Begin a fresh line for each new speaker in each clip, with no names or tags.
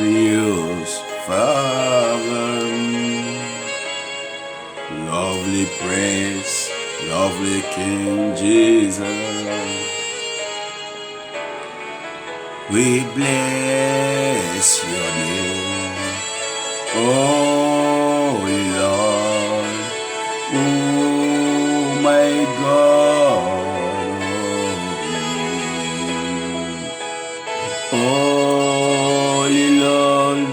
Glorious Father, lovely Prince, lovely King Jesus, we bless your name, oh Lord, oh my God, Holy Lord,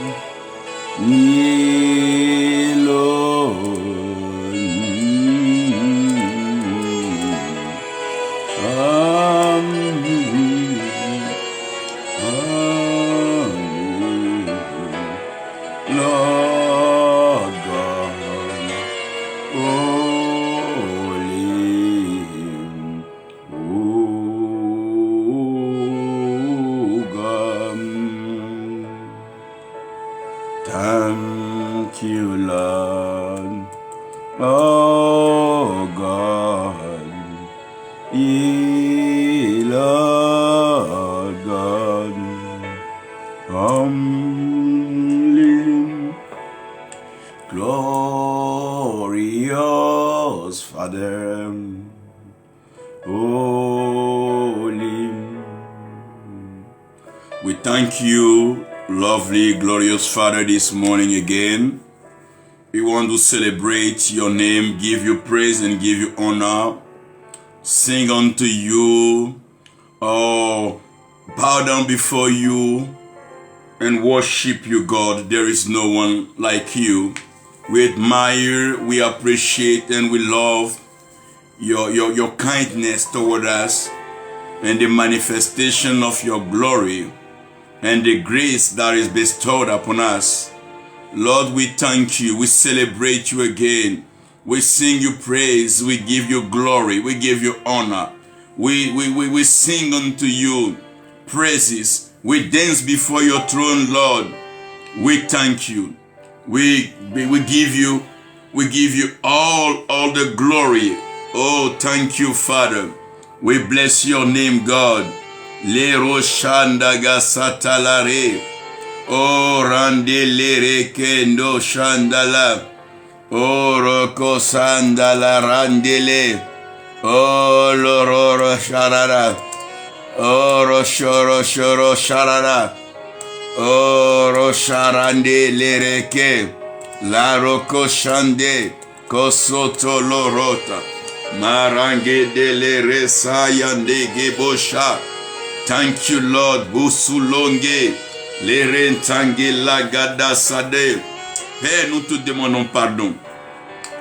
ye Lord, Lord God, holy, oh God. Thank you, Lord, oh God, ye Lord God, glorious Father, holy. We thank you, lovely, glorious Father, this morning again. We want to celebrate your name, give you praise and give you honor, sing unto you, oh, bow down before you and worship you, God. There is no one like you. We admire, we appreciate, and we love your kindness toward us and the manifestation of your glory and the grace that is bestowed upon us. Lord, we thank you. We celebrate you again. We sing you praise. We give you glory. We give you honor. We sing unto you praises. We dance before your throne, Lord. We thank you. We give you all the glory. Oh, thank you, Father. We bless your name, God. Le roshandaga satalare. Oh, randelere kendo shandala. Oh, roko sandala randele. Oh, lororo sharara. Oh, roshoro shoro sharara. Oh, rosharande lereke. La roko shande. Kosoto lorota. Marange de lere sayande gebosha. Thank you, Lord. Busulonge. Lerentange lagada sade. Père, nous te demandons pardon.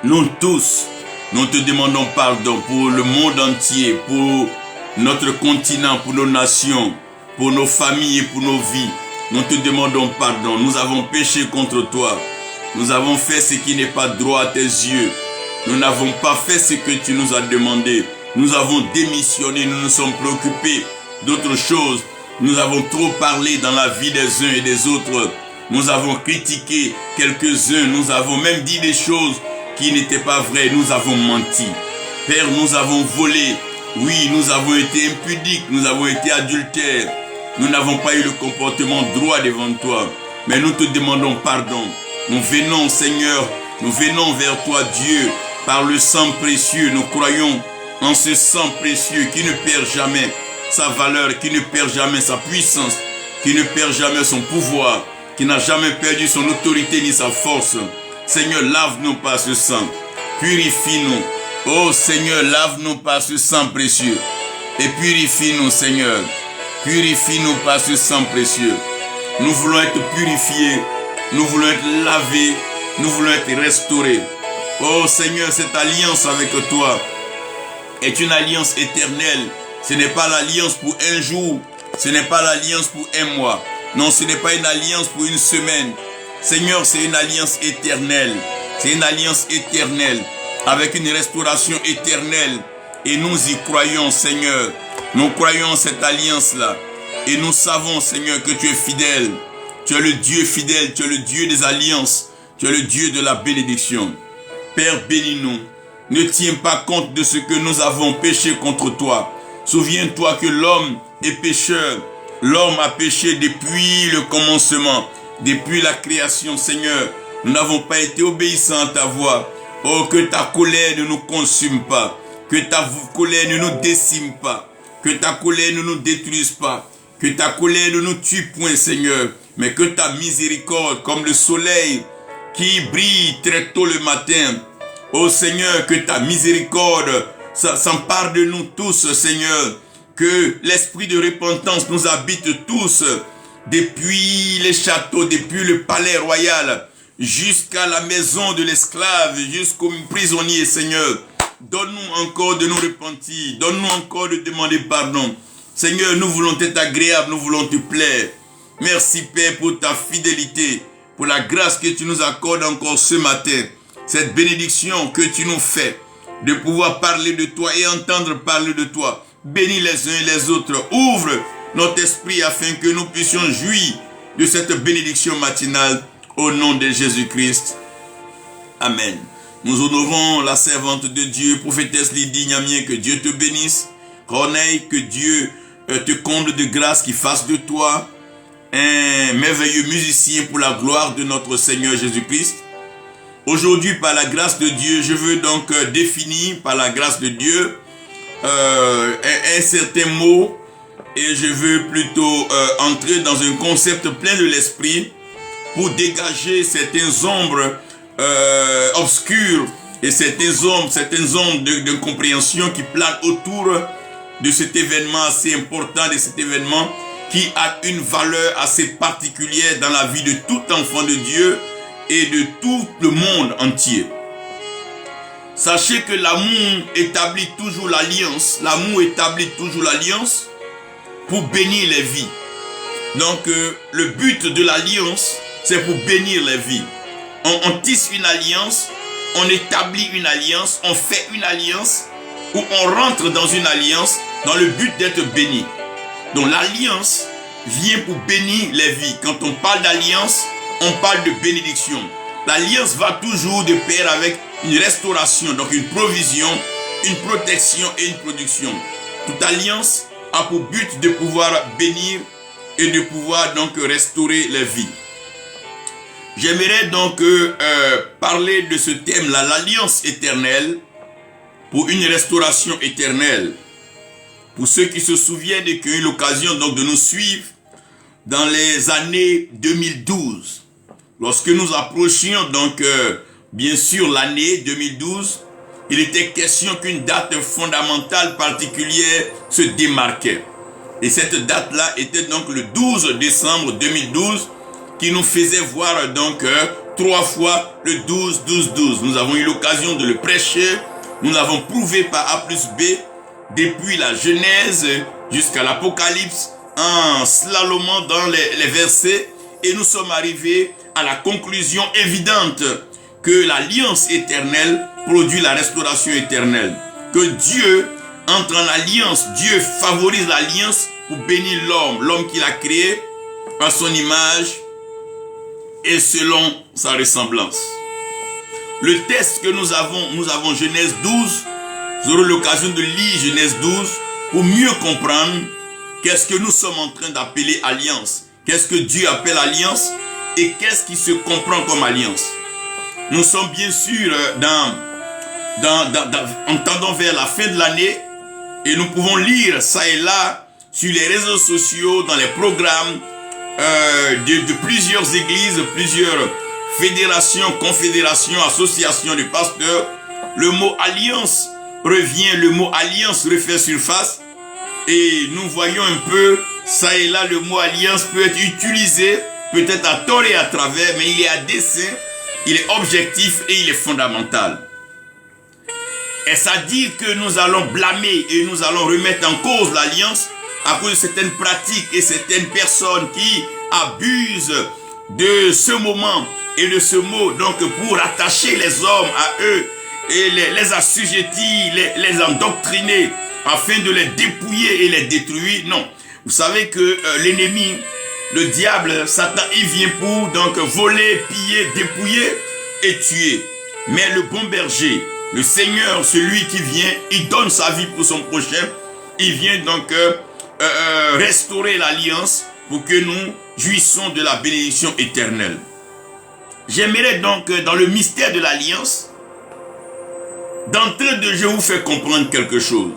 Nous tous, nous te demandons pardon pour le monde entier, pour notre continent, pour nos nations, pour nos familles et pour nos vies. Nous te demandons pardon. Nous avons péché contre toi. Nous avons fait ce qui n'est pas droit à tes yeux. Nous n'avons pas fait ce que tu nous as demandé. Nous avons démissionné, nous nous sommes préoccupés d'autres choses. Nous avons trop parlé dans la vie des uns et des autres. Nous avons critiqué quelques-uns. Nous avons même dit des choses qui n'étaient pas vraies. Nous avons menti. Père, nous avons volé. Oui, nous avons été impudiques. Nous avons été adultères. Nous n'avons pas eu le comportement droit devant toi. Mais nous te demandons pardon. Nous venons, Seigneur, nous venons vers toi, Dieu, par le sang précieux. Nous croyons en ce sang précieux qui ne perd jamais sa valeur, qui ne perd jamais sa puissance, qui ne perd jamais son pouvoir, qui n'a jamais perdu son autorité ni sa force. Seigneur, lave-nous par ce sang. Purifie-nous. Oh Seigneur, lave-nous par ce sang précieux. Et purifie-nous, Seigneur. Purifie-nous par ce sang précieux. Nous voulons être purifiés. Nous voulons être lavés. Nous voulons être restaurés. Oh Seigneur, cette alliance avec toi est une alliance éternelle. Ce n'est pas l'alliance pour un jour. Ce n'est pas l'alliance pour un mois. Non, ce n'est pas une alliance pour une semaine. Seigneur, c'est une alliance éternelle. C'est une alliance éternelle avec une restauration éternelle. Et nous y croyons, Seigneur. Nous croyons en cette alliance-là. Et nous savons, Seigneur, que tu es fidèle. Tu es le Dieu fidèle. Tu es le Dieu des alliances. Tu es le Dieu de la bénédiction. Père, bénis-nous. ne tient pas compte de ce que nous avons péché contre toi. Souviens-toi que l'homme est pécheur. L'homme a péché depuis le commencement, depuis la création, Seigneur. Nous n'avons pas été obéissants à ta voix. Oh, que ta colère ne nous consume pas. Que ta colère ne nous décime pas. Que ta colère ne nous détruise pas. Que ta colère ne nous tue point, Seigneur. Mais que ta miséricorde, comme le soleil qui brille très tôt le matin, oh Seigneur, que ta miséricorde s'empare de nous tous, Seigneur. Que l'esprit de repentance nous habite tous, depuis les châteaux, depuis le palais royal, jusqu'à la maison de l'esclave, jusqu'au prisonnier, Seigneur. Donne-nous encore de nous repentir, donne-nous encore de demander pardon. Seigneur, nous voulons être agréables, nous voulons te plaire. Merci Père pour ta fidélité, pour la grâce que tu nous accordes encore ce matin. Cette bénédiction que tu nous fais, de pouvoir parler de toi et entendre parler de toi. Bénis les uns et les autres. Ouvre notre esprit afin que nous puissions jouir de cette bénédiction matinale au nom de Jésus-Christ. Amen. Nous honorons la servante de Dieu, prophétesse Lydie Nyamien, que Dieu te bénisse. Corneille, que Dieu te comble de grâce, qui fasse de toi un merveilleux musicien pour la gloire de notre Seigneur Jésus-Christ. Aujourd'hui, par la grâce de Dieu, je veux donc définir par la grâce de Dieu un certain mot, et je veux plutôt entrer dans un concept plein de l'esprit pour dégager certaines ombres obscures et certaines ombres de compréhension qui planent autour de cet événement assez important, de cet événement qui a une valeur assez particulière dans la vie de tout enfant de Dieu et de tout le monde entier. Sachez que l'amour établit toujours l'alliance. L'amour établit toujours l'alliance pour bénir les vies. Donc, le but de l'alliance, c'est pour bénir les vies. On tisse une alliance, on établit une alliance, on fait une alliance, ou on rentre dans une alliance dans le but d'être béni. Donc, l'alliance vient pour bénir les vies. Quand on parle d'alliance, on parle de bénédiction. L'alliance va toujours de pair avec une restauration, donc une provision, une protection et une production. Toute alliance a pour but de pouvoir bénir et de pouvoir donc restaurer les vies. J'aimerais donc parler de ce thème-là, l'alliance éternelle pour une restauration éternelle. Pour ceux qui se souviennent et qui ont eu l'occasion donc de nous suivre dans les années 2012, lorsque nous approchions donc bien sûr l'année 2012, il était question qu'une date fondamentale particulière se démarquait. Et cette date-là était donc le 12 décembre 2012 qui nous faisait voir donc 3 fois le 12-12-12. Nous avons eu l'occasion de le prêcher, nous l'avons prouvé par A plus B depuis la Genèse jusqu'à l'Apocalypse en slalomant dans les versets, et nous sommes arrivés à la conclusion évidente que l'alliance éternelle produit la restauration éternelle. Que Dieu entre en alliance, Dieu favorise l'alliance pour bénir l'homme qu'il a créé à son image et selon sa ressemblance. Le texte que nous avons Genèse 12, vous aurez l'occasion de lire Genèse 12 pour mieux comprendre qu'est-ce que nous sommes en train d'appeler alliance. Qu'est-ce que Dieu appelle alliance et qu'est-ce qui se comprend comme alliance. Nous sommes bien sûr en tendant vers la fin de l'année et nous pouvons lire ça et là sur les réseaux sociaux, dans les programmes de plusieurs églises, plusieurs fédérations, confédérations, associations de pasteurs. Le mot alliance revient, le mot alliance refait surface et nous voyons un peu ça et là, le mot alliance peut être utilisé peut-être à tort et à travers, mais il est à dessein, il est objectif et il est fondamental. Est-ce à dire que nous allons blâmer et nous allons remettre en cause l'alliance à cause de certaines pratiques et certaines personnes qui abusent de ce moment et de ce mot, donc pour attacher les hommes à eux et les assujettir, les endoctriner afin de les dépouiller et les détruire? Non. Vous savez que l'ennemi, le diable, Satan, il vient pour donc voler, piller, dépouiller et tuer. Mais le bon berger, Le Seigneur, celui qui vient, il donne sa vie pour son prochain. Il vient donc restaurer l'alliance pour que nous jouissons de la bénédiction éternelle. J'aimerais donc, dans le mystère de l'alliance, d'entrée de jeu, vous faire comprendre quelque chose.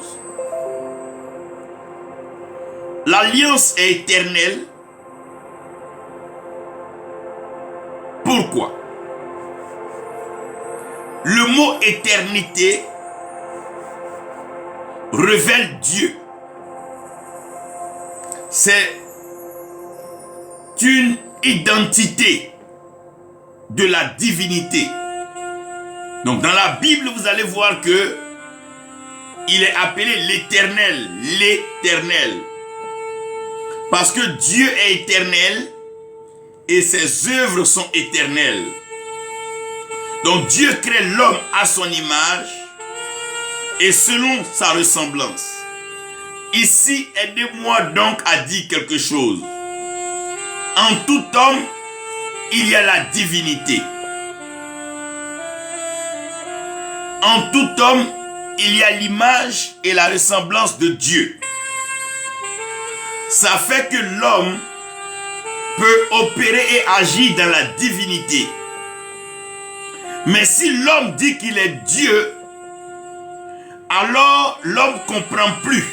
L'alliance est éternelle. Pourquoi? Le mot éternité révèle Dieu. C'est une identité de la divinité. Donc dans la Bible, vous allez voir que il est appelé l'Éternel, l'Éternel. Parce que Dieu est éternel et ses œuvres sont éternelles. Donc Dieu crée l'homme à son image et selon sa ressemblance. Ici, aidez-moi donc à dire quelque chose. En tout homme, il y a la divinité. En tout homme, il y a l'image et la ressemblance de Dieu. Ça fait que l'homme peut opérer et agir dans la divinité. Mais si l'homme dit qu'il est Dieu, alors l'homme ne comprend plus.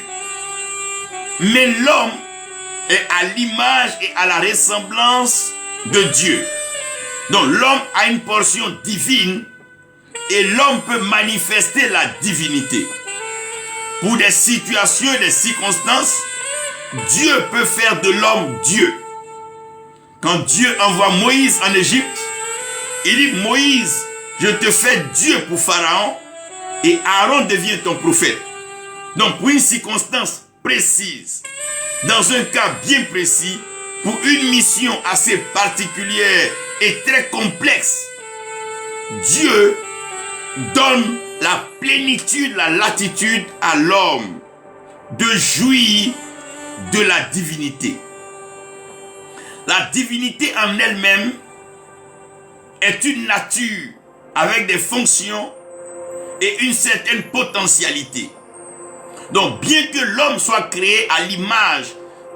Mais l'homme est à l'image et à la ressemblance de Dieu. Donc l'homme a une portion divine et l'homme peut manifester la divinité. Pour des situations et des circonstances, Dieu peut faire de l'homme Dieu. Quand Dieu envoie Moïse en Égypte, il dit: Moïse, je te fais Dieu pour Pharaon et Aaron devient ton prophète. Donc pour une circonstance précise, dans un cas bien précis, pour une mission assez particulière et très complexe, Dieu donne la plénitude, la latitude à l'homme de jouir de la divinité. La divinité en elle-même est une nature avec des fonctions et une certaine potentialité. Donc, bien que l'homme soit créé à l'image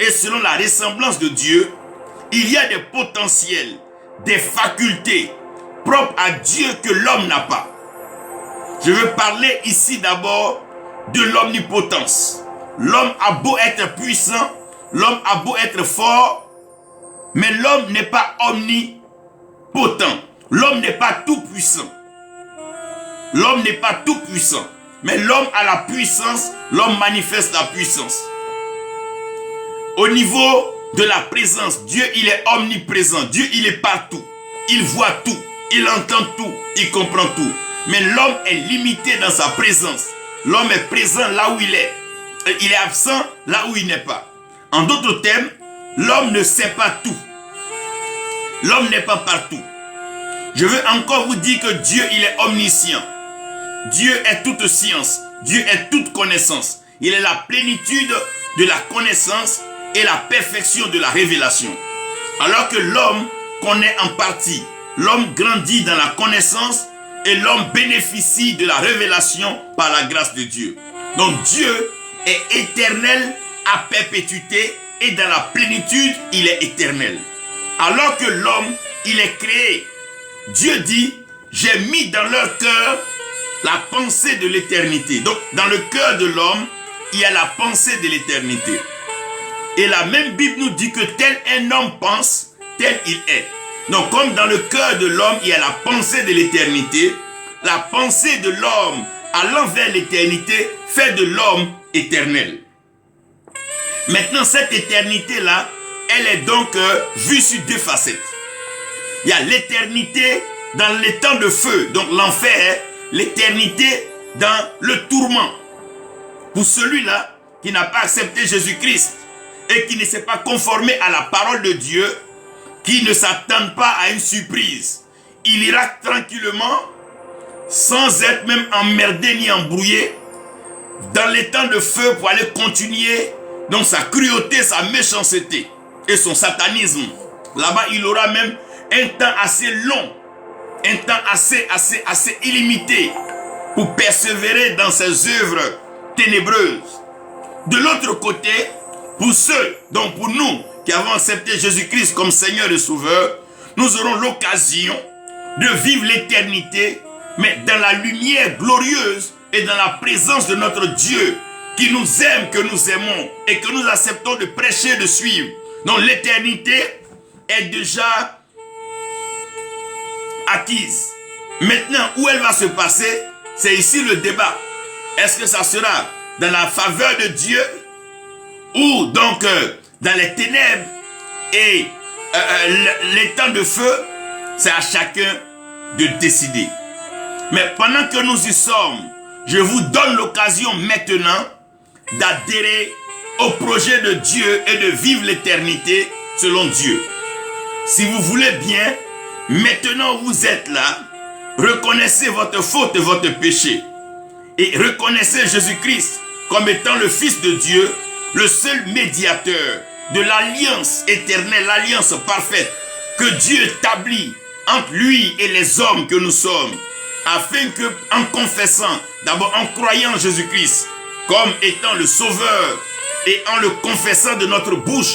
et selon la ressemblance de Dieu, il y a des potentiels, des facultés propres à Dieu que l'homme n'a pas. Je veux parler ici d'abord de l'omnipotence. L'homme a beau être puissant, l'homme a beau être fort, mais l'homme n'est pas omnipotent. L'homme n'est pas tout puissant. L'homme n'est pas tout puissant. Mais l'homme a la puissance, l'homme manifeste la puissance. Au niveau de la présence, Dieu il est omniprésent. Dieu il est partout. Il voit tout, il entend tout, il comprend tout. Mais l'homme est limité dans sa présence. L'homme est présent là où il est. Il est absent là où il n'est pas. En d'autres termes, l'homme ne sait pas tout. L'homme n'est pas partout. Je veux encore vous dire que Dieu il est omniscient. Dieu est toute science. Dieu est toute connaissance. Il est la plénitude de la connaissance et la perfection de la révélation. Alors que l'homme connaît en partie. L'homme grandit dans la connaissance et l'homme bénéficie de la révélation par la grâce de Dieu. Donc Dieu est éternel à perpétuité et dans la plénitude, il est éternel. Alors que l'homme, il est créé. Dieu dit, j'ai mis dans leur cœur la pensée de l'éternité. Donc, dans le cœur de l'homme, il y a la pensée de l'éternité. Et la même Bible nous dit que tel un homme pense, tel il est. Donc, comme dans le cœur de l'homme, il y a la pensée de l'éternité, la pensée de l'homme allant vers l'éternité fait de l'homme éternel. Maintenant, cette éternité-là, elle est donc vue sur deux facettes. Il y a l'éternité dans les temps de feu, donc l'enfer, l'éternité dans le tourment. Pour celui-là qui n'a pas accepté Jésus-Christ et qui ne s'est pas conformé à la parole de Dieu, qui ne s'attend pas à une surprise, il ira tranquillement, sans être même emmerdé ni embrouillé, dans les temps de feu pour aller continuer donc sa cruauté, sa méchanceté et son satanisme. Là-bas, il aura même un temps assez long, un temps assez illimité pour persévérer dans ses œuvres ténébreuses. De l'autre côté, pour ceux, donc pour nous qui avons accepté Jésus-Christ comme Seigneur et Sauveur, nous aurons l'occasion de vivre l'éternité, mais dans la lumière glorieuse et dans la présence de notre Dieu qui nous aime, que nous aimons et que nous acceptons de prêcher et de suivre. Donc l'éternité est déjà acquise. Maintenant, où elle va se passer, c'est ici le débat. Est-ce que ça sera dans la faveur de Dieu ou donc dans les ténèbres et les temps de feu? C'est à chacun de décider. Mais pendant que nous y sommes, je vous donne l'occasion maintenant d'adhérer au projet de Dieu et de vivre l'éternité selon Dieu. Si vous voulez bien, maintenant vous êtes là, reconnaissez votre faute et votre péché et reconnaissez Jésus-Christ comme étant le Fils de Dieu, le seul médiateur de l'alliance éternelle, l'alliance parfaite que Dieu établit entre lui et les hommes que nous sommes, afin que, en confessant, d'abord en croyant en Jésus-Christ comme étant le Sauveur et en le confessant de notre bouche,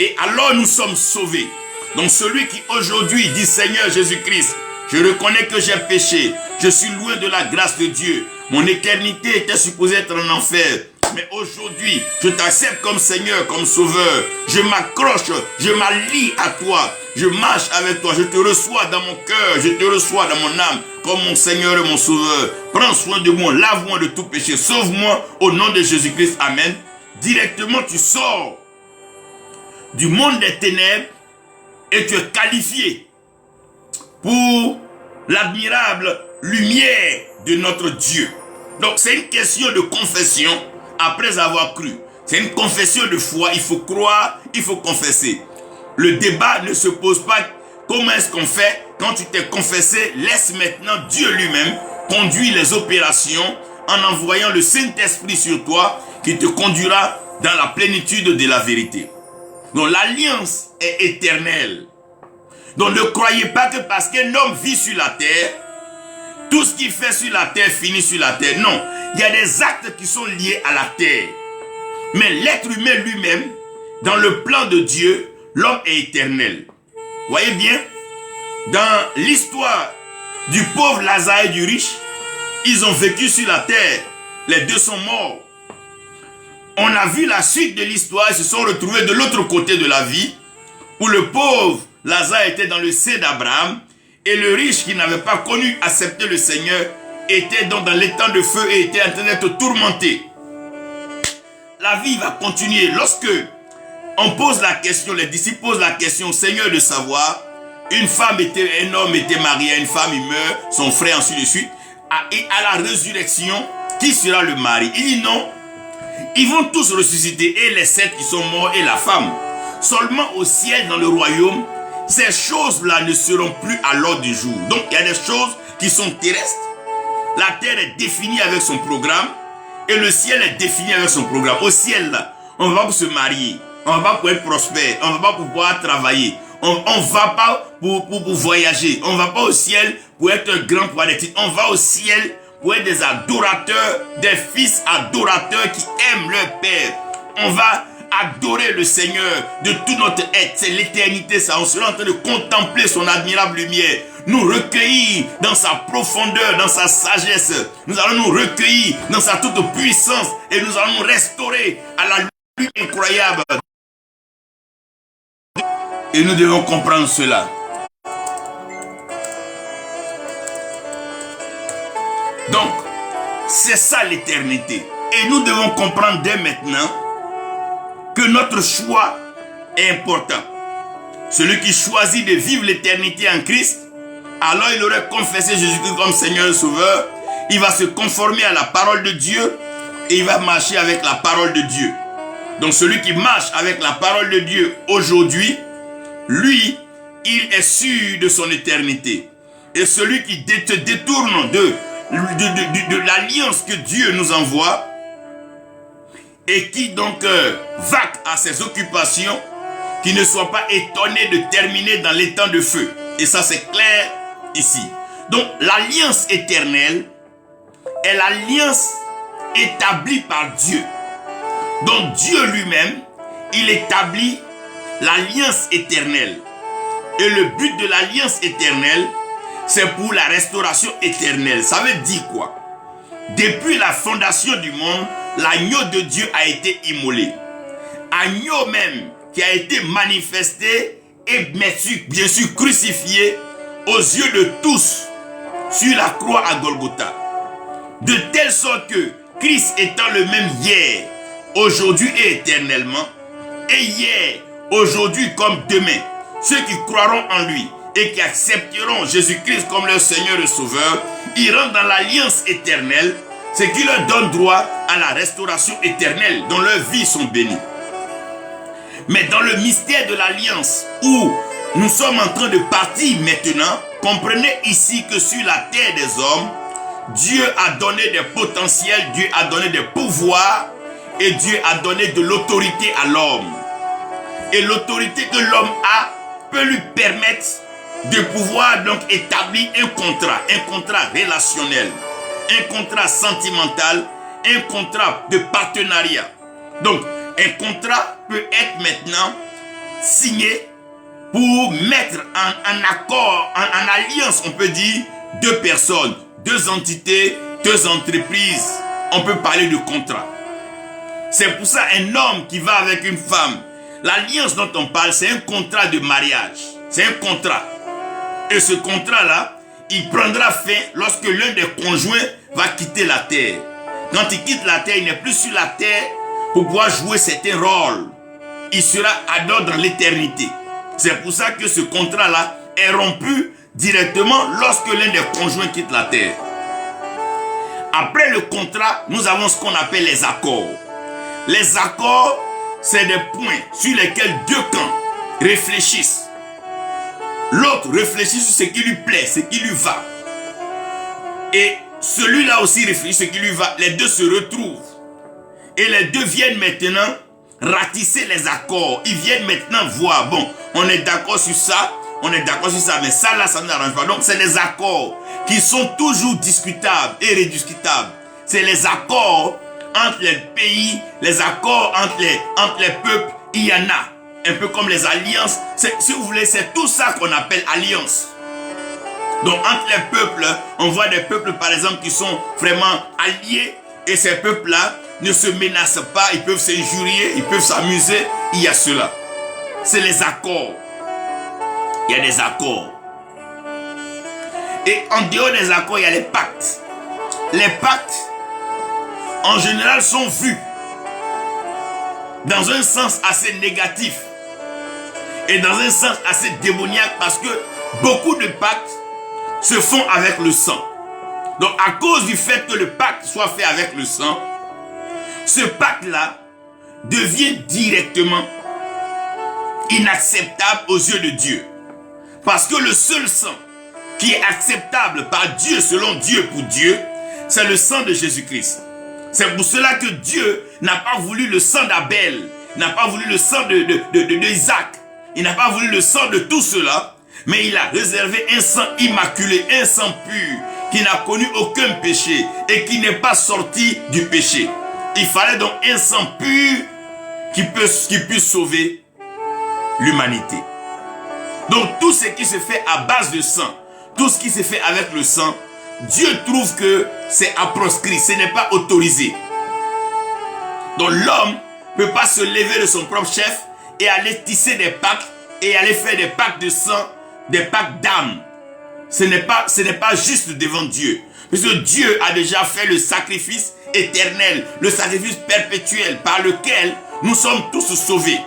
et alors nous sommes sauvés. Donc celui qui aujourd'hui dit Seigneur Jésus-Christ, je reconnais que j'ai péché, je suis loin de la grâce de Dieu, mon éternité était supposée être en enfer, mais aujourd'hui je t'accepte comme Seigneur, comme Sauveur, je m'accroche, je m'allie à toi, je marche avec toi, je te reçois dans mon cœur, je te reçois dans mon âme comme mon Seigneur et mon Sauveur. Prends soin de moi, lave-moi de tout péché, sauve-moi au nom de Jésus-Christ, amen. Directement tu sors du monde des ténèbres et tu es qualifié pour l'admirable lumière de notre Dieu. Donc c'est une question de confession après avoir cru. C'est une confession de foi, il faut croire, il faut confesser. Le débat ne se pose pas comment est-ce qu'on fait quand tu t'es confessé. Laisse maintenant Dieu lui-même conduire les opérations en envoyant le Saint-Esprit sur toi qui te conduira dans la plénitude de la vérité. Donc l'alliance est éternelle. Donc ne croyez pas que parce qu'un homme vit sur la terre, tout ce qu'il fait sur la terre finit sur la terre. Non, il y a des actes qui sont liés à la terre. Mais l'être humain lui-même, dans le plan de Dieu, l'homme est éternel. Voyez bien, dans l'histoire du pauvre Lazare et du riche, ils ont vécu sur la terre. Les deux sont morts. On a vu la suite de l'histoire, ils se sont retrouvés de l'autre côté de la vie, où le pauvre Lazare était dans le sein d'Abraham, et le riche qui n'avait pas connu accepter le Seigneur, était donc dans l'étang de feu et était en train d'être tourmenté. La vie va continuer. Lorsque on pose la question, les disciples posent la question au Seigneur de savoir, un homme était marié à une femme, il meurt, son frère ainsi de suite, et à la résurrection, qui sera le mari? Il dit non, ils vont tous ressusciter, et les 7 qui sont morts et la femme. Seulement au ciel, dans le royaume, ces choses-là ne seront plus à l'ordre du jour. Donc il y a des choses qui sont terrestres. La terre est définie avec son programme et le ciel est défini avec son programme. Au ciel, là, on va pour se marier, on va pour être prospère, on va pas pour pouvoir travailler, on va pas pour voyager, on va pas au ciel pour être un grand pour des titres, on va au ciel pour être des adorateurs, des fils adorateurs qui aiment leur Père. On va adorer le Seigneur de tout notre être. C'est l'éternité, ça. On sera en train de contempler son admirable lumière, nous recueillir dans sa profondeur, dans sa sagesse. Nous allons nous recueillir dans sa toute puissance et nous allons nous restaurer à la lumière incroyable. Et nous devons comprendre cela. Donc, c'est ça l'éternité. Et nous devons comprendre dès maintenant que notre choix est important. Celui qui choisit de vivre l'éternité en Christ, alors il aurait confessé Jésus-Christ comme Seigneur et Sauveur, il va se conformer à la parole de Dieu et il va marcher avec la parole de Dieu. Donc celui qui marche avec la parole de Dieu aujourd'hui, lui, il est sûr de son éternité. Et celui qui te détourne de l'alliance que Dieu nous envoie, et qui donc vaque à ses occupations, qui ne soit pas étonné de terminer dans l'étang de feu. Et ça c'est clair ici. Donc l'alliance éternelle est l'alliance établie par Dieu. Donc Dieu lui-même, il établit l'alliance éternelle. Et le but de l'alliance éternelle, c'est pour la restauration éternelle. Ça veut dire quoi? Depuis la fondation du monde, l'agneau de Dieu a été immolé. Agneau même qui a été manifesté et bien sûr crucifié aux yeux de tous sur la croix à Golgotha. De telle sorte que Christ étant le même hier, aujourd'hui et éternellement, et hier, aujourd'hui comme demain, ceux qui croiront en lui et qui accepteront Jésus-Christ comme leur Seigneur et Sauveur, ils rentrent dans l'alliance éternelle, ce qui leur donne droit à la restauration éternelle dont leurs vies sont bénies. Mais dans le mystère de l'alliance où nous sommes en train de partir maintenant, comprenez ici que sur la terre des hommes, Dieu a donné des potentiels, Dieu a donné des pouvoirs et Dieu a donné de l'autorité à l'homme. Et l'autorité que l'homme a peut lui permettre de pouvoir donc établir un contrat relationnel, un contrat sentimental, un contrat de partenariat. Donc, un contrat peut être maintenant signé pour mettre en accord, en alliance, on peut dire, deux personnes, deux entités, deux entreprises. On peut parler de contrat. C'est pour ça un homme qui va avec une femme, l'alliance dont on parle, c'est un contrat de mariage. C'est un contrat. Et ce contrat-là, il prendra fin lorsque l'un des conjoints va quitter la terre. Quand il quitte la terre, il n'est plus sur la terre pour pouvoir jouer certains rôles. Il sera adoré dans l'éternité. C'est pour ça que ce contrat-là est rompu directement lorsque l'un des conjoints quitte la terre. Après le contrat, nous avons ce qu'on appelle les accords. Les accords, c'est des points sur lesquels deux camps réfléchissent. L'autre réfléchit sur ce qui lui plaît, ce qui lui va. Et celui-là aussi réfléchit sur ce qui lui va. Les deux se retrouvent. Et les deux viennent maintenant ratisser les accords. Ils viennent maintenant voir, bon, on est d'accord sur ça, mais ça là, ça ne nous arrange pas. Donc c'est les accords qui sont toujours discutables et rediscutables. C'est les accords entre les pays, les accords entre les peuples, il y en a. Un peu comme les alliances. Si vous voulez, c'est tout ça qu'on appelle alliance. Donc entre les peuples, on voit des peuples par exemple qui sont vraiment alliés. Et ces peuples-là ne se menacent pas, ils peuvent s'injurier, ils peuvent s'amuser. Il y a cela. C'est les accords. Il y a des accords. Et en dehors des accords, il y a les pactes. Les pactes, en général, sont vus dans un sens assez négatif et dans un sens assez démoniaque parce que beaucoup de pactes se font avec le sang. Donc à cause du fait que le pacte soit fait avec le sang, ce pacte-là devient directement inacceptable aux yeux de Dieu. Parce que le seul sang qui est acceptable par Dieu, selon Dieu pour Dieu, c'est le sang de Jésus-Christ. C'est pour cela que Dieu n'a pas voulu le sang d'Abel, n'a pas voulu le sang d'Isaac, il n'a pas voulu le sang de tout cela, mais il a réservé un sang immaculé, un sang pur, qui n'a connu aucun péché et qui n'est pas sorti du péché. Il fallait donc un sang pur qui puisse sauver l'humanité. Donc tout ce qui se fait à base de sang, tout ce qui se fait avec le sang, Dieu trouve que c'est à proscrit, ce n'est pas autorisé. Donc l'homme ne peut pas se lever de son propre chef et aller tisser des pactes et aller faire des pactes de sang, des pactes d'âme. Ce n'est pas juste devant Dieu. Parce que Dieu a déjà fait le sacrifice éternel, le sacrifice perpétuel par lequel nous sommes tous sauvés.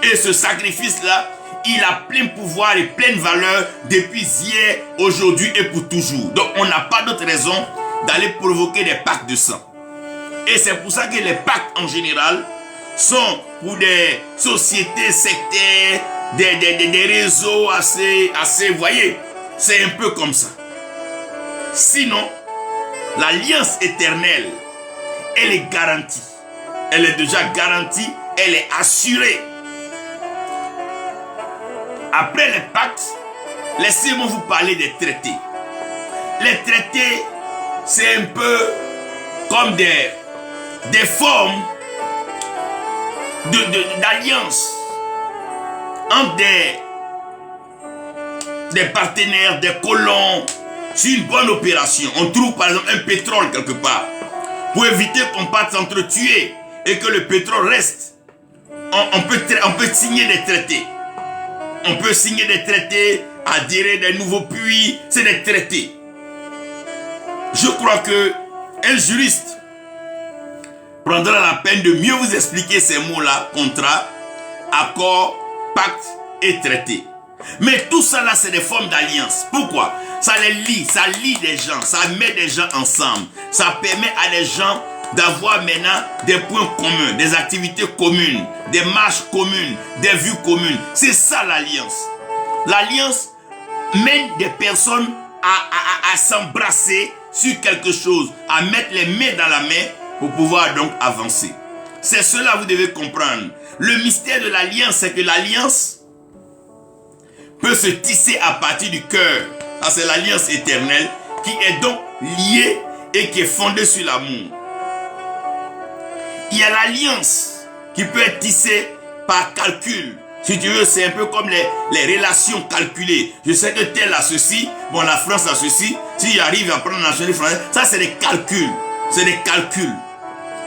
Et ce sacrifice-là, il a plein pouvoir et pleine valeur depuis hier, aujourd'hui et pour toujours. Donc on n'a pas d'autre raison d'aller provoquer des pactes de sang. Et c'est pour ça que les pactes en général sont pour des sociétés sectaires, des réseaux assez, vous voyez, c'est un peu comme ça. Sinon, l'alliance éternelle, elle est garantie. Elle est déjà garantie, elle est assurée. Après les pactes, laissez-moi vous parler des traités. les traités, c'est un peu comme des formes d'alliance entre des partenaires, des colons. C'est une bonne opération. On trouve par exemple un pétrole quelque part. Pour éviter qu'on parte s'entretuer et que le pétrole reste, on peut signer des traités. On peut signer des traités, adhérer des nouveaux puits, c'est des traités. Je crois que un juriste prendra la peine de mieux vous expliquer ces mots-là: contrat, accord, pacte et traité. Mais tout ça là, c'est des formes d'alliance. Pourquoi? Ça les lie, ça lie des gens, ça met des gens ensemble. Ça permet à des gens d'avoir maintenant des points communs, des activités communes, des marches communes, des vues communes. C'est ça l'alliance. L'alliance mène des personnes à s'embrasser sur quelque chose, à mettre les mains dans la main pour pouvoir donc avancer. C'est cela que vous devez comprendre. Le mystère de l'alliance, c'est que l'alliance peut se tisser à partir du cœur. C'est l'alliance éternelle qui est donc liée et qui est fondée sur l'amour. Il y a l'alliance qui peut être tissée par calcul. Si tu veux, c'est un peu comme les relations calculées. Je sais que tel a ceci, bon, la France a ceci. Si j'arrive à prendre la nationalité française, ça c'est des calculs. C'est des calculs.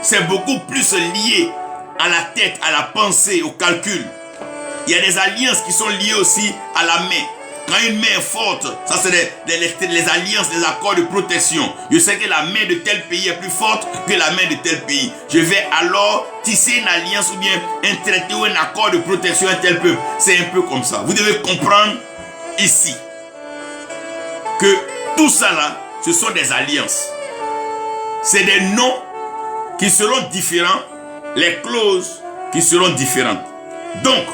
C'est beaucoup plus lié à la tête, à la pensée, au calcul. Il y a des alliances qui sont liées aussi à la main. Quand une main est forte, ça c'est les alliances, les accords de protection. Je sais que la main de tel pays est plus forte que la main de tel pays. Je vais alors tisser une alliance ou bien un traité ou un accord de protection à tel peuple. C'est un peu comme ça. Vous devez comprendre ici que tout ça là, ce sont des alliances. C'est des noms qui seront différents, les clauses qui seront différentes. Donc,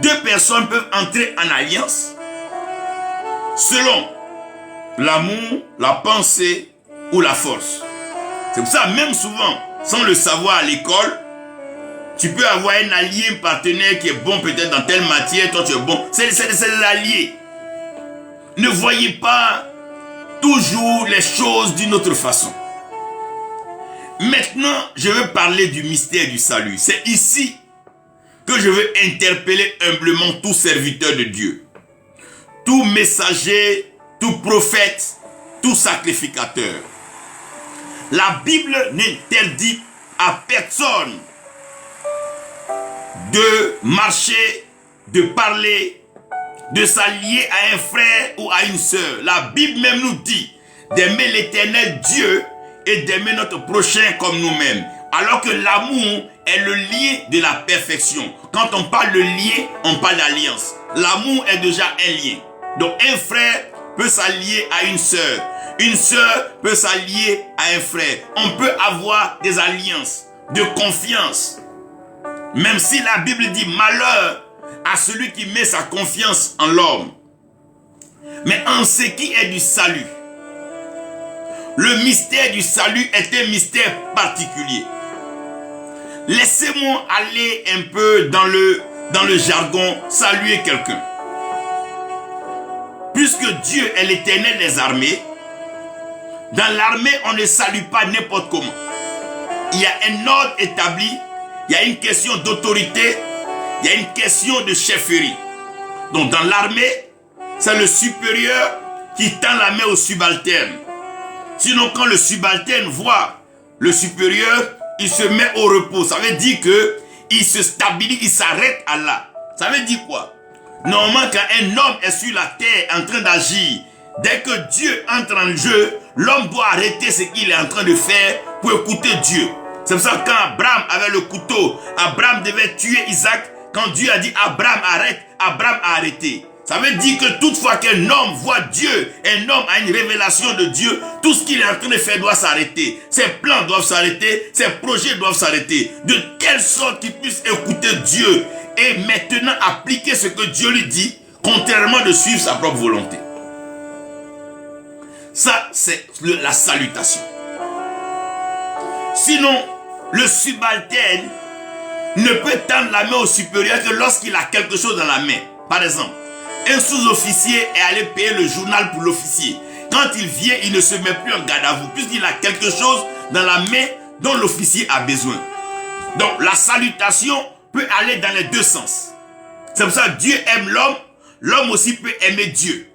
deux personnes peuvent entrer en alliance selon l'amour, la pensée ou la force. C'est pour ça, même souvent, sans le savoir à l'école, tu peux avoir un allié, un partenaire qui est bon peut-être dans telle matière, toi tu es bon. C'est l'allié. Ne voyez pas toujours les choses d'une autre façon. Maintenant, je veux parler du mystère du salut. C'est ici que je veux interpeller humblement tout serviteur de Dieu, tout messager, tout prophète, tout sacrificateur. La Bible n'interdit à personne de marcher, de parler, de s'allier à un frère ou à une sœur. La Bible même nous dit d'aimer l'Éternel Dieu et d'aimer notre prochain comme nous-mêmes. Alors que l'amour est le lien de la perfection. Quand on parle de lien, on parle d'alliance. L'amour est déjà un lien. Donc un frère peut s'allier à une sœur. Une sœur peut s'allier à un frère. On peut avoir des alliances de confiance. Même si la Bible dit malheur à celui qui met sa confiance en l'homme. Mais en ce qui est du salut, le mystère du salut est un mystère particulier. Laissez-moi aller un peu dans le jargon saluer quelqu'un. Puisque Dieu est l'Éternel des armées, dans l'armée, on ne salue pas n'importe comment. Il y a un ordre établi, il y a une question d'autorité, il y a une question de chefferie. Donc dans l'armée, c'est le supérieur qui tend la main au subalterne. Sinon, quand le subalterne voit le supérieur, il se met au repos. Ça veut dire que il se stabilise, il s'arrête à là. Ça veut dire quoi? Normalement, quand un homme est sur la terre en train d'agir, dès que Dieu entre en jeu, l'homme doit arrêter ce qu'il est en train de faire pour écouter Dieu. C'est pour ça que quand Abraham avait le couteau, Abraham devait tuer Isaac. Quand Dieu a dit Abraham arrête, Abraham a arrêté. Ça veut dire que toutefois qu'un homme voit Dieu, un homme a une révélation de Dieu, tout ce qu'il est en train de faire doit s'arrêter. Ses plans doivent s'arrêter, ses projets doivent s'arrêter. De telle sorte qu'il puisse écouter Dieu et maintenant appliquer ce que Dieu lui dit, contrairement de suivre sa propre volonté. Ça, c'est la salutation. Sinon, le subalterne ne peut tendre la main au supérieur que lorsqu'il a quelque chose dans la main. Par exemple, un sous-officier est allé payer le journal pour l'officier. quand il vient, il ne se met plus en garde à vous, puisqu'il a quelque chose dans la main dont l'officier a besoin. Donc la salutation peut aller dans les deux sens. C'est pour ça que Dieu aime l'homme, l'homme aussi peut aimer Dieu.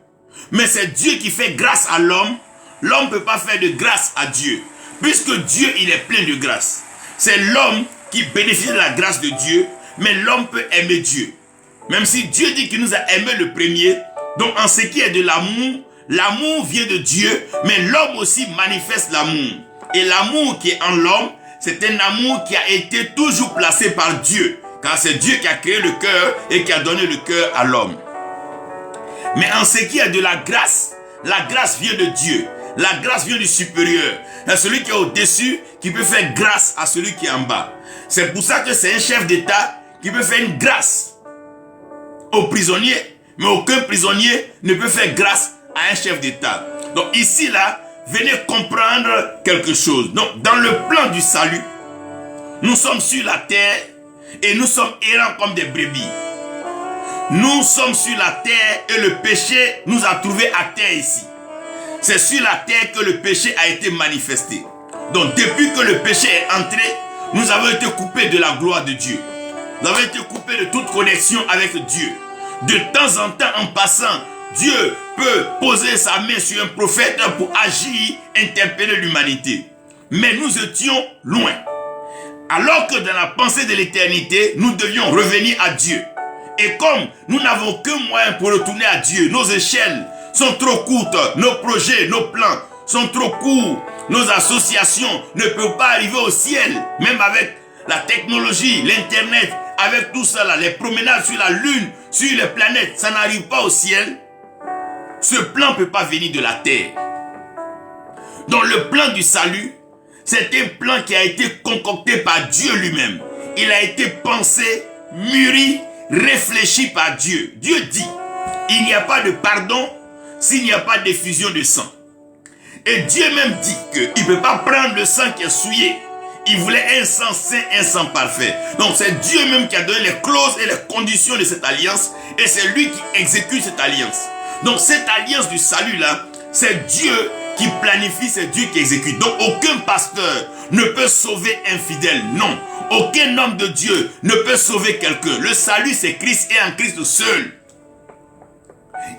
Mais c'est Dieu qui fait grâce à l'homme, l'homme ne peut pas faire de grâce à Dieu. Puisque Dieu, il est plein de grâce. C'est l'homme qui bénéficie de la grâce de Dieu, mais l'homme peut aimer Dieu. Même si Dieu dit qu'il nous a aimé le premier, donc en ce qui est de l'amour, l'amour vient de Dieu, mais l'homme aussi manifeste l'amour. Et l'amour qui est en l'homme, c'est un amour qui a été toujours placé par Dieu, car c'est Dieu qui a créé le cœur et qui a donné le cœur à l'homme. Mais en ce qui est de la grâce vient de Dieu. La grâce vient du supérieur. C'est celui qui est au-dessus qui peut faire grâce à celui qui est en bas. C'est pour ça que c'est un chef d'État qui peut faire une grâce aux prisonniers, mais aucun prisonnier ne peut faire grâce à un chef d'État. Donc ici, là, venez comprendre quelque chose. Donc, dans le plan du salut, nous sommes sur la terre et nous sommes errants comme des brebis. Nous sommes sur la terre et le péché nous a trouvés à terre ici. C'est sur la terre que le péché a été manifesté. Donc, depuis que le péché est entré, nous avons été coupés de la gloire de Dieu. Nous avons été coupés de toute connexion avec Dieu. De temps en temps, en passant, Dieu peut poser sa main sur un prophète pour agir, interpeller l'humanité. Mais nous étions loin. Alors que dans la pensée de l'éternité, nous devions revenir à Dieu. Et comme nous n'avons aucun moyen pour retourner à Dieu, nos échelles sont trop courtes, nos projets, nos plans sont trop courts, nos associations ne peuvent pas arriver au ciel, même avec la technologie, l'internet, avec tout ça là, les promenades sur la lune, sur les planètes, ça n'arrive pas au ciel. Ce plan ne peut pas venir de la terre. Donc le plan du salut, c'est un plan qui a été concocté par Dieu lui-même. Il a été pensé, mûri, réfléchi par Dieu. Dieu dit, il n'y a pas de pardon s'il n'y a pas d'effusion de sang. Et Dieu même dit qu'il ne peut pas prendre le sang qui est souillé. Il voulait un sang saint, un sang parfait. Donc c'est Dieu même qui a donné les clauses et les conditions de cette alliance. Et c'est lui qui exécute cette alliance. Donc cette alliance du salut là, c'est Dieu qui planifie, c'est Dieu qui exécute. Donc aucun pasteur ne peut sauver un fidèle, non. Aucun homme de Dieu ne peut sauver quelqu'un. Le salut c'est Christ et en Christ seul.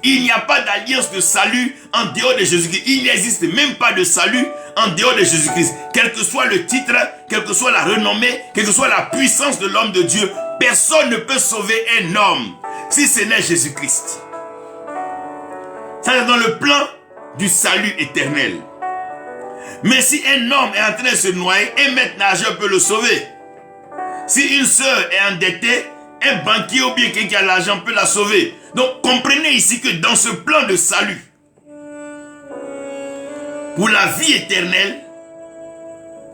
Il n'y a pas d'alliance de salut en dehors de Jésus-Christ. Il n'existe même pas de salut en dehors de Jésus-Christ. Quel que soit le titre, quelle que soit la renommée, quelle que soit la puissance de l'homme de Dieu, personne ne peut sauver un homme si ce n'est Jésus-Christ. Ça c'est dans le plan du salut éternel. Mais si un homme est en train de se noyer, un maître nageur peut le sauver. Si une sœur est endettée, un banquier ou bien quelqu'un qui a l'argent peut la sauver. Donc comprenez ici que dans ce plan de salut, pour la vie éternelle,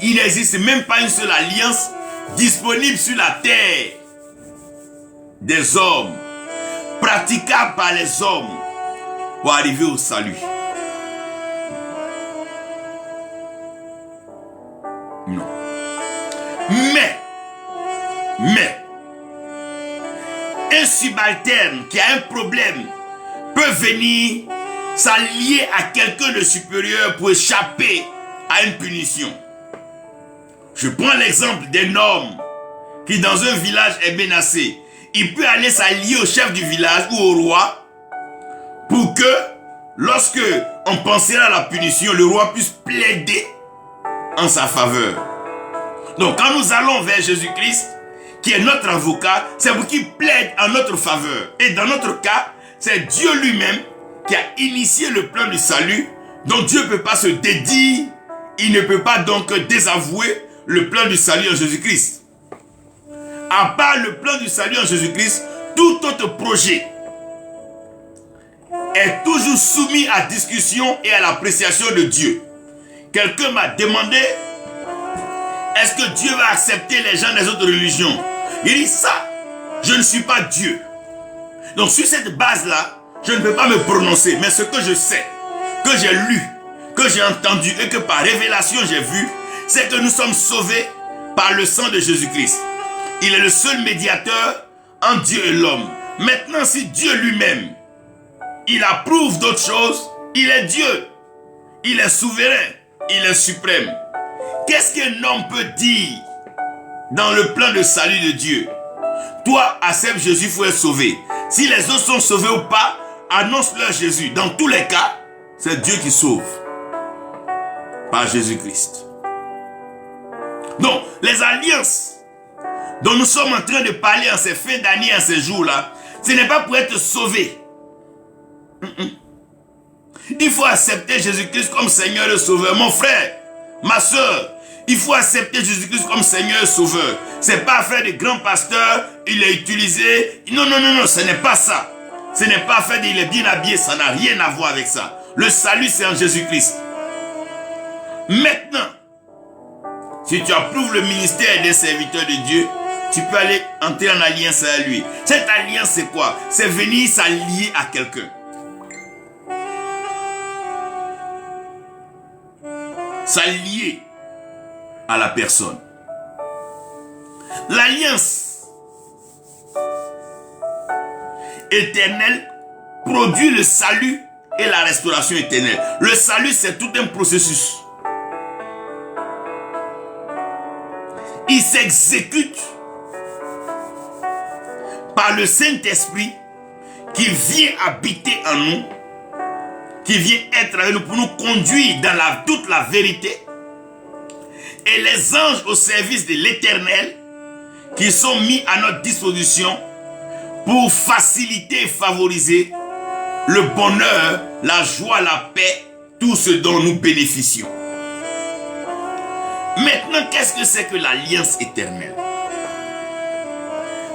il n'existe même pas une seule alliance disponible sur la terre des hommes, praticable par les hommes pour arriver au salut. Non. Mais, un subalterne qui a un problème peut venir s'allier à quelqu'un de supérieur pour échapper à une punition. Je prends l'exemple d'un homme qui dans un village est menacé. Il peut aller s'allier au chef du village ou au roi pour que lorsque on pensera à la punition, le roi puisse plaider en sa faveur. Donc quand nous allons vers Jésus-Christ, qui est notre avocat, c'est pour qu'il plaide en notre faveur. Et dans notre cas, c'est Dieu lui-même qui a initié le plan du salut. Donc Dieu ne peut pas se dédire, il ne peut pas donc désavouer le plan du salut en Jésus-Christ. À part le plan du salut en Jésus-Christ, tout autre projet est toujours soumis à discussion et à l'appréciation de Dieu. Quelqu'un m'a demandé, est-ce que Dieu va accepter les gens des autres religions? Il dit ça, je ne suis pas Dieu. Donc sur cette base-là, je ne peux pas me prononcer. Mais ce que je sais, que j'ai lu, que j'ai entendu et que par révélation j'ai vu, c'est que nous sommes sauvés par le sang de Jésus-Christ. Il est le seul médiateur entre Dieu et l'homme. Maintenant, si Dieu lui-même, il approuve d'autres choses, il est Dieu. Il est souverain. Il est suprême. Qu'est-ce qu'un homme peut dire dans le plan de salut de Dieu? Toi, accepte Jésus, il faut être sauvé. Si les autres sont sauvés ou pas, annonce-leur Jésus. Dans tous les cas, c'est Dieu qui sauve. Par Jésus-Christ. Donc, les alliances dont nous sommes en train de parler en ces fins d'année, en ces jours-là, ce n'est pas pour être sauvé. Il faut accepter Jésus-Christ comme Seigneur et Sauveur. Mon frère, ma soeur, il faut accepter Jésus-Christ comme Seigneur et Sauveur. Ce n'est pas affaire de grand pasteur, il est utilisé. Non, non, non, non, ce n'est pas ça. Ce n'est pas affaire de il est bien habillé, ça n'a rien à voir avec ça. Le salut, c'est en Jésus-Christ. Maintenant, si tu approuves le ministère des serviteurs de Dieu, tu peux aller entrer en alliance avec lui. Cette alliance, c'est quoi? C'est venir s'allier à quelqu'un. S'allier à la personne. L'alliance éternelle produit le salut et la restauration éternelle. Le salut, c'est tout un processus. Il s'exécute par le Saint-Esprit qui vient habiter en nous, qui vient être avec nous pour nous conduire dans toute la vérité, et les anges au service de l'Éternel qui sont mis à notre disposition pour faciliter et favoriser le bonheur, la joie, la paix, tout ce dont nous bénéficions. Maintenant, qu'est-ce que c'est que l'alliance éternelle?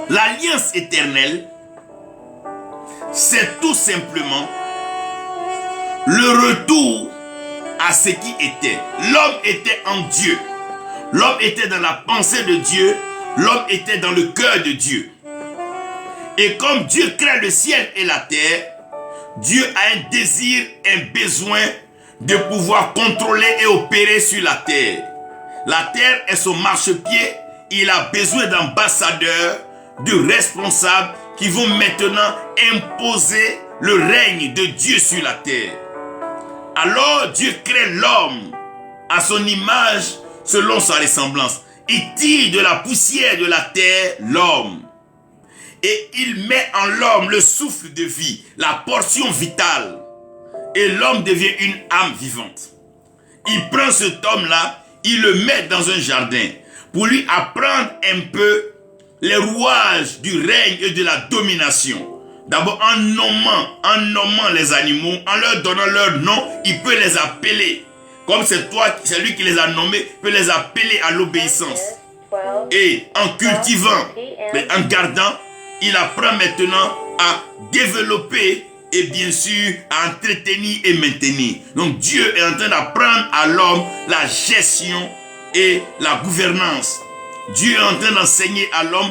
L'alliance éternelle, c'est tout simplement le retour à ce qui était. L'homme était en Dieu. L'homme était dans la pensée de Dieu. L'homme était dans le cœur de Dieu. Et comme Dieu crée le ciel et la terre, Dieu a un désir, un besoin de pouvoir contrôler et opérer sur la terre. La terre est son marchepied. Il a besoin d'ambassadeurs, de responsables qui vont maintenant imposer le règne de Dieu sur la terre. Alors Dieu crée l'homme à son image selon sa ressemblance. Il tire de la poussière de la terre l'homme. Et il met en l'homme le souffle de vie, la portion vitale. Et l'homme devient une âme vivante. Il prend cet homme-là, il le met dans un jardin pour lui apprendre un peu les rouages du règne et de la domination. D'abord en nommant les animaux, en leur donnant leur nom, il peut les appeler. Comme c'est lui qui les a nommés, il peut les appeler à l'obéissance. Et en cultivant, en gardant, il apprend maintenant à développer et bien sûr à entretenir et maintenir. Donc Dieu est en train d'apprendre à l'homme la gestion et la gouvernance. Dieu est en train d'enseigner à l'homme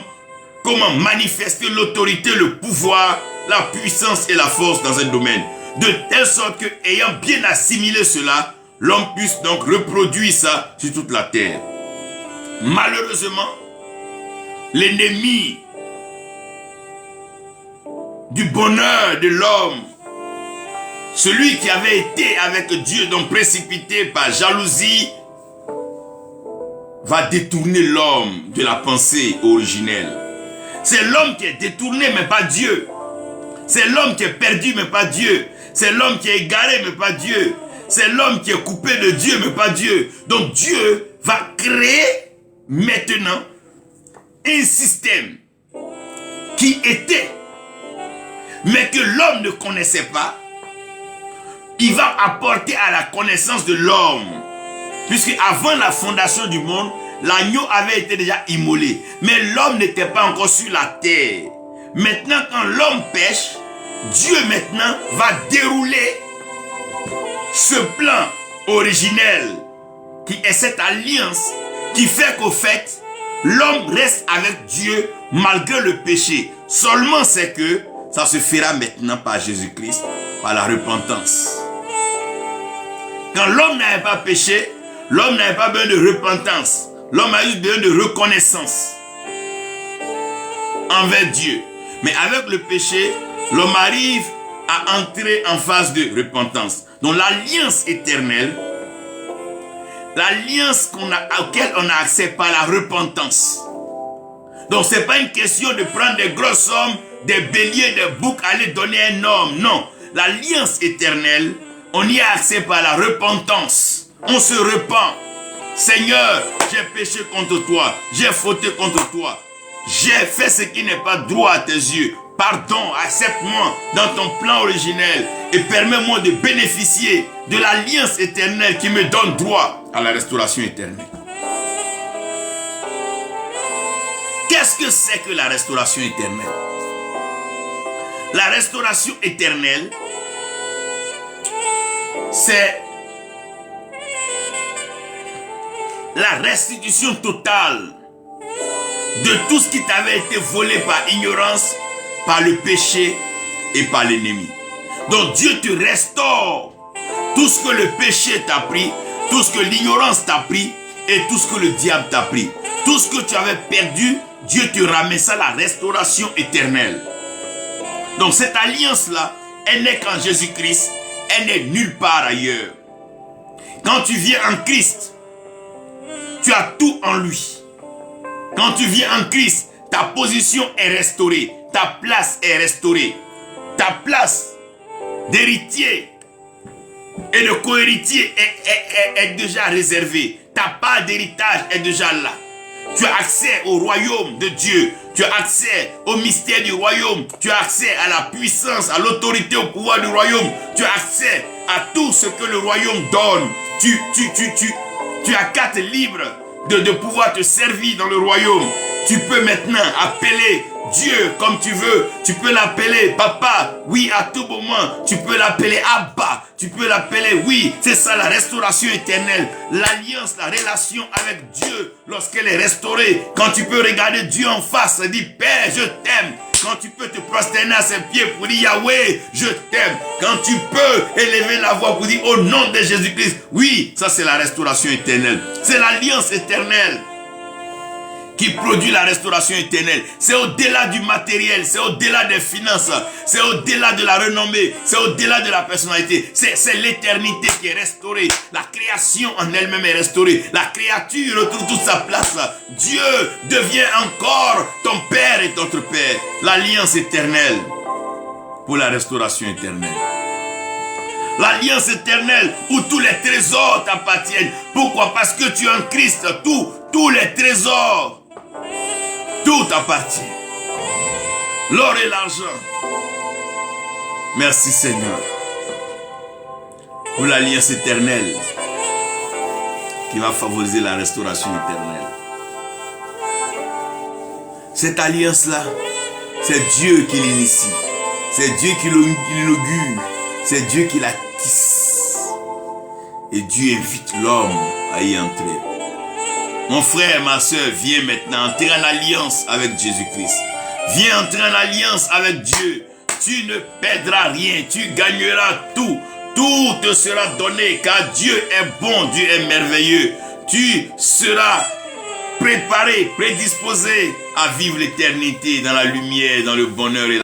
comment manifester l'autorité, le pouvoir, la puissance et la force dans un domaine. De telle sorte que, ayant bien assimilé cela, l'homme puisse donc reproduire ça sur toute la terre. Malheureusement, l'ennemi du bonheur de l'homme, celui qui avait été avec Dieu, donc précipité par jalousie, va détourner l'homme de la pensée originelle. C'est l'homme qui est détourné, mais pas Dieu. C'est l'homme qui est perdu, mais pas Dieu. C'est l'homme qui est égaré, mais pas Dieu. C'est l'homme qui est coupé de Dieu, mais pas Dieu. Donc Dieu va créer maintenant un système qui était, mais que l'homme ne connaissait pas. Il va apporter à la connaissance de l'homme. Puisque avant la fondation du monde, l'agneau avait été déjà immolé. Mais l'homme n'était pas encore sur la terre. Maintenant, quand l'homme pêche, Dieu maintenant va dérouler ce plan originel qui est cette alliance qui fait qu'au fait, l'homme reste avec Dieu malgré le péché. Seulement c'est que ça se fera maintenant par Jésus-Christ, par la repentance. Quand l'homme n'avait pas péché, l'homme n'avait pas besoin de repentance. L'homme a eu besoin de reconnaissance envers Dieu. Mais avec le péché, l'homme arrive à entrer en phase de repentance. Donc l'alliance éternelle, l'alliance auquel on a accès par la repentance. Donc ce n'est pas une question de prendre des grosses sommes, des béliers, des boucs, aller donner un homme. Non, l'alliance éternelle, on y a accès par la repentance. On se repent. Seigneur, j'ai péché contre toi, j'ai fauté contre toi. J'ai fait ce qui n'est pas droit à tes yeux. Pardon, accepte-moi dans ton plan originel et permets-moi de bénéficier de l'alliance éternelle qui me donne droit à la restauration éternelle. Qu'est-ce que c'est que la restauration éternelle? La restauration éternelle, c'est la restitution totale de tout ce qui t'avait été volé par ignorance, par le péché et par l'ennemi. Donc Dieu te restaure tout ce que le péché t'a pris, tout ce que l'ignorance t'a pris et tout ce que le diable t'a pris. Tout ce que tu avais perdu, Dieu te ramène ça, la restauration éternelle. Donc cette alliance-là, elle n'est qu'en Jésus-Christ, elle n'est nulle part ailleurs. Quand tu viens en Christ, tu as tout en lui. Quand tu viens en Christ, ta position est restaurée. Ta place est restaurée. Ta place d'héritier et de co-héritier est déjà réservée. Ta part d'héritage est déjà là. Tu as accès au royaume de Dieu. Tu as accès au mystère du royaume. Tu as accès à la puissance, à l'autorité, au pouvoir du royaume. Tu as accès à tout ce que le royaume donne. Tu as carte libre de pouvoir te servir dans le royaume. Tu peux maintenant appeler Dieu comme tu veux. Tu peux l'appeler Papa, oui, à tout moment. Tu peux l'appeler Abba. Tu peux l'appeler, oui, c'est ça la restauration éternelle. L'alliance, la relation avec Dieu, lorsqu'elle est restaurée. Quand tu peux regarder Dieu en face et dire, Père, je t'aime. Quand tu peux te prosterner à ses pieds pour dire, Yahweh, je t'aime. Quand tu peux élever la voix pour dire, au nom de Jésus-Christ. Oui, ça c'est la restauration éternelle. C'est l'alliance éternelle qui produit la restauration éternelle. C'est au-delà du matériel, c'est au-delà des finances, c'est au-delà de la renommée, c'est au-delà de la personnalité. C'est l'éternité qui est restaurée. La création en elle-même est restaurée. La créature retrouve toute sa place. Dieu devient encore ton Père et notre Père. L'alliance éternelle pour la restauration éternelle. L'alliance éternelle où tous les trésors t'appartiennent. Pourquoi? Parce que tu es en Christ. Tous les trésors, tout appartient. L'or et l'argent. Merci Seigneur pour l'alliance éternelle qui va favoriser la restauration éternelle. Cette alliance-là, c'est Dieu qui l'initie. C'est Dieu qui l'inaugure. C'est Dieu qui la tisse. Et Dieu invite l'homme à y entrer. Mon frère, ma soeur, viens maintenant entrer en alliance avec Jésus-Christ. Viens entrer en alliance avec Dieu. Tu ne perdras rien, tu gagneras tout. Tout te sera donné car Dieu est bon, Dieu est merveilleux. Tu seras préparé, prédisposé à vivre l'éternité dans la lumière, dans le bonheur et